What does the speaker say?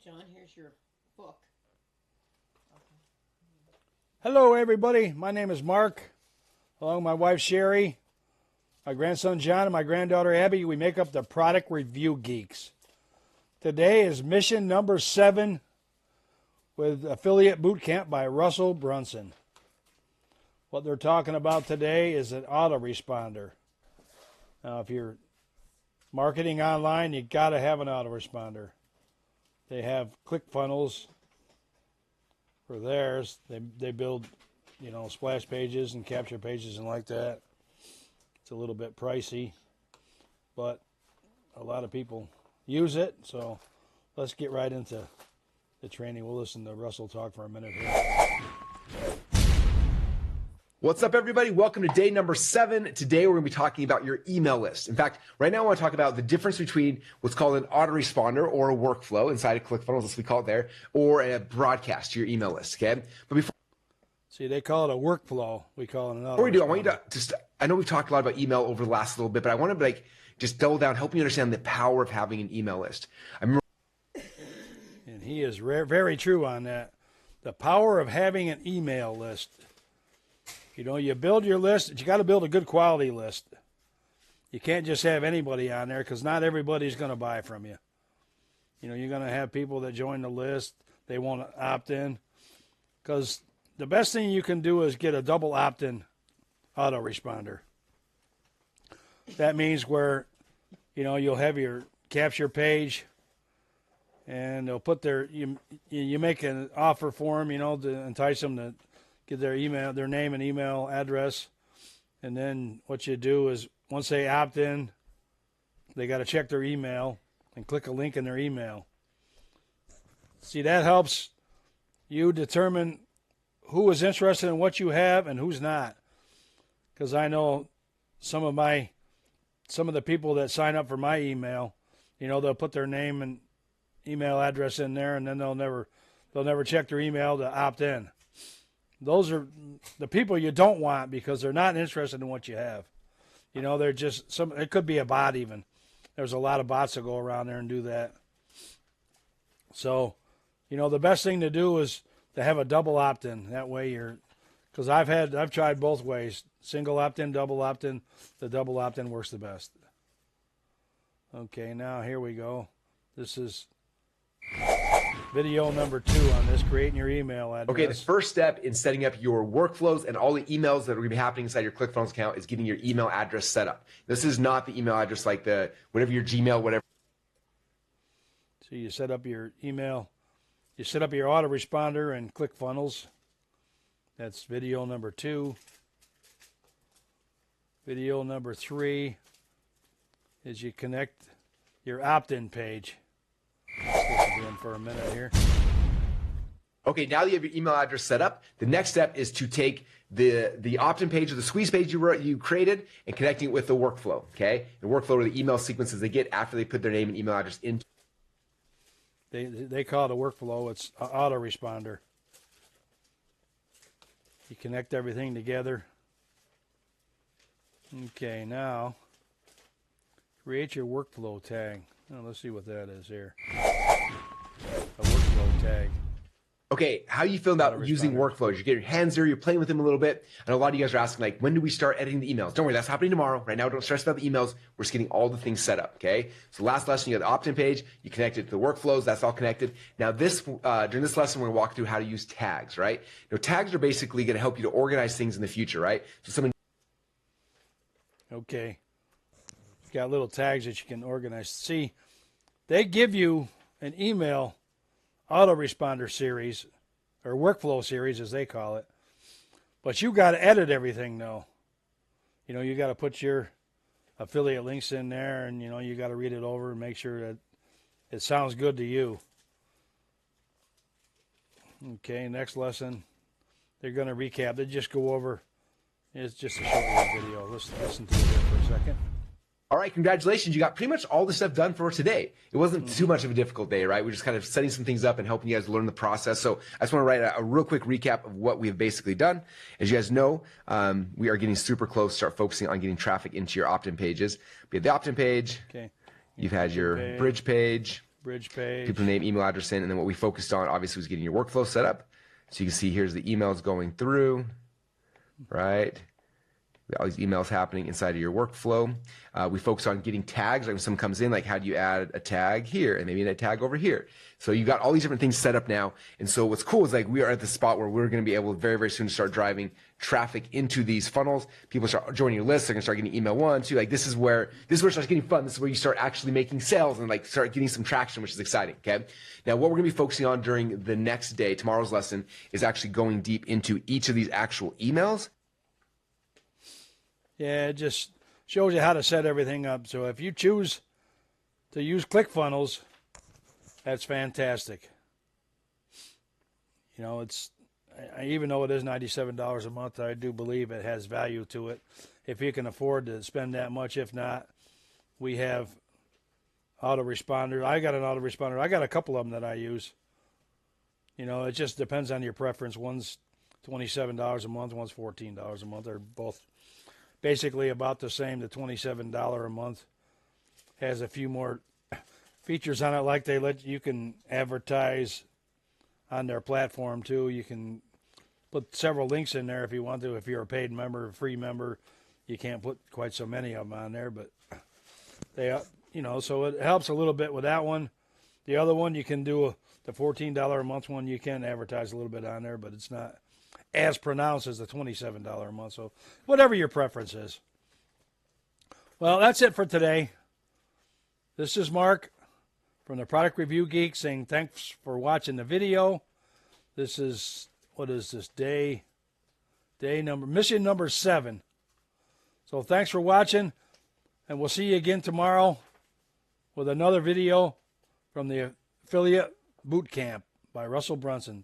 John, here's your book. Hello, everybody. My name is Mark. Along with my wife, Sherry, my grandson, John, and my granddaughter, Abby, we make up the Product Review Geeks. Today is mission number 7 with Affiliate Bootcamp by Russell Brunson. What they're talking about today is an autoresponder. Now, if you're marketing online, you got to have an autoresponder. They have ClickFunnels for theirs. They build, splash pages and capture pages and like that. It's a little bit pricey, but a lot of people use it. So let's get right into the training. We'll listen to Russell talk for a minute here. What's up, everybody? Welcome to day number 7. Today, we're going to be talking about your email list. In fact, right now, I want to talk about the difference between what's called an autoresponder or a workflow inside of ClickFunnels, as we call it there, or a broadcast to your email list, okay? But before See, they call it a workflow. We call it an autoresponder. we do, I want you to just, I know we've talked a lot about email over the last little bit, but I want to just double down, help you understand the power of having an email list. I remember, And he is very true on that. The power of having an email list. You build your list, but you got to build a good quality list. You can't just have anybody on there because not everybody's going to buy from you. You're going to have people that join the list. They want to opt in. Because the best thing you can do is get a double opt-in autoresponder. That means where, you'll have your capture page and they'll put you make an offer for them, to entice them to get their name and email address. And then what you do is once they opt in, they got to check their email and click a link in their email. See, that helps you determine who is interested in what you have and who's not. Because I know some of the people that sign up for my email, they'll put their name and email address in there, and then they'll never check their email to opt in. Those are the people you don't want because they're not interested in what you have. They're just it could be a bot even. There's a lot of bots that go around there and do that. So, the best thing to do is to have a double opt-in. That way because I've tried both ways. Single opt-in, double opt-in. The double opt-in works the best. Okay, now here we go. This is video number 2 on this, creating your email address. okay, the first step in setting up your workflows and all the emails that are going to be happening inside your ClickFunnels account is getting your email address set up. This is not the email address like whatever your Gmail, whatever. So you set up your email. You set up your autoresponder in ClickFunnels. That's video number 2. Video number 3 is you connect your opt-in page. Let's listen to them for a minute here. Okay, now that you have your email address set up, the next step is to take the opt-in page or the squeeze page you created and connecting it with the workflow, okay? The workflow are the email sequences they get after they put their name and email address into. They call it a workflow. It's an autoresponder. You connect everything together. Okay, now create your workflow tag. Now, let's see what that is here. A workflow tag. Okay, how you feel about using workflows? You get your hands there, you're playing with them a little bit. And a lot of you guys are asking, when do we start editing the emails? Don't worry, that's happening tomorrow. Right now, don't stress about the emails. We're just getting all the things set up, okay? So last lesson, you got the opt-in page. You connect it to the workflows. That's all connected. Now, during this lesson, we're going to walk through how to use tags, right? Tags are basically going to help you to organize things in the future, right? So Okay. Got little tags that you can organize. See, they give you an email autoresponder series, or workflow series as they call it, but you got to edit everything though. You got to put your affiliate links in there, and you got to read it over and make sure that it sounds good to you. Okay, next lesson, they're going to recap. They just go over. It's just a short little video. Let's listen to it here for a second. all right, congratulations. You got pretty much all the stuff done for today. It wasn't too much of a difficult day, right? We're just kind of setting some things up and helping you guys learn the process. So I just want to write a real quick recap of what we've basically done. As you guys know, we are getting super close to start focusing on getting traffic into your opt-in pages. We have the opt-in page. Okay. You've had your bridge page. Bridge page. People name, email address in, and then what we focused on obviously was getting your workflow set up. So you can see here's the emails going through, right? All these emails happening inside of your workflow. We focus on getting tags. Like when someone comes in, like how do you add a tag here and maybe a tag over here? So you got all these different things set up now. And so what's cool is like we are at the spot where we're going to be able very, very soon to start driving traffic into these funnels. People start joining your list. They're going to start getting email 1, 2. Like this is where it starts getting fun. This is where you start actually making sales and like start getting some traction, which is exciting. Okay. Now what we're going to be focusing on during the next day, tomorrow's lesson, is actually going deep into each of these actual emails. Yeah, it just shows you how to set everything up. So if you choose to use ClickFunnels, that's fantastic. You know, even though it is $97 a month, I do believe it has value to it. If you can afford to spend that much, if not, we have autoresponder. I got an autoresponder. I got a couple of them that I use. You know, it just depends on your preference. One's $27 a month, one's $14 a month. They're both basically about the same. The $27 a month has a few more features on it, like you can advertise on their platform too. You can put several links in there if you want to. If you're a paid member, a free member, you can't put quite so many of them on there, but they, you know, so it helps a little bit with that one. The other one, you can do the $14 a month one. You can advertise a little bit on there, but it's not as pronounced as the $27 a month. So whatever your preference is. Well, that's it for today. This is Mark from the Product Review Geek saying thanks for watching the video. This is, what is this, mission number 7. So thanks for watching, and we'll see you again tomorrow with another video from the Affiliate Bootcamp by Russell Brunson.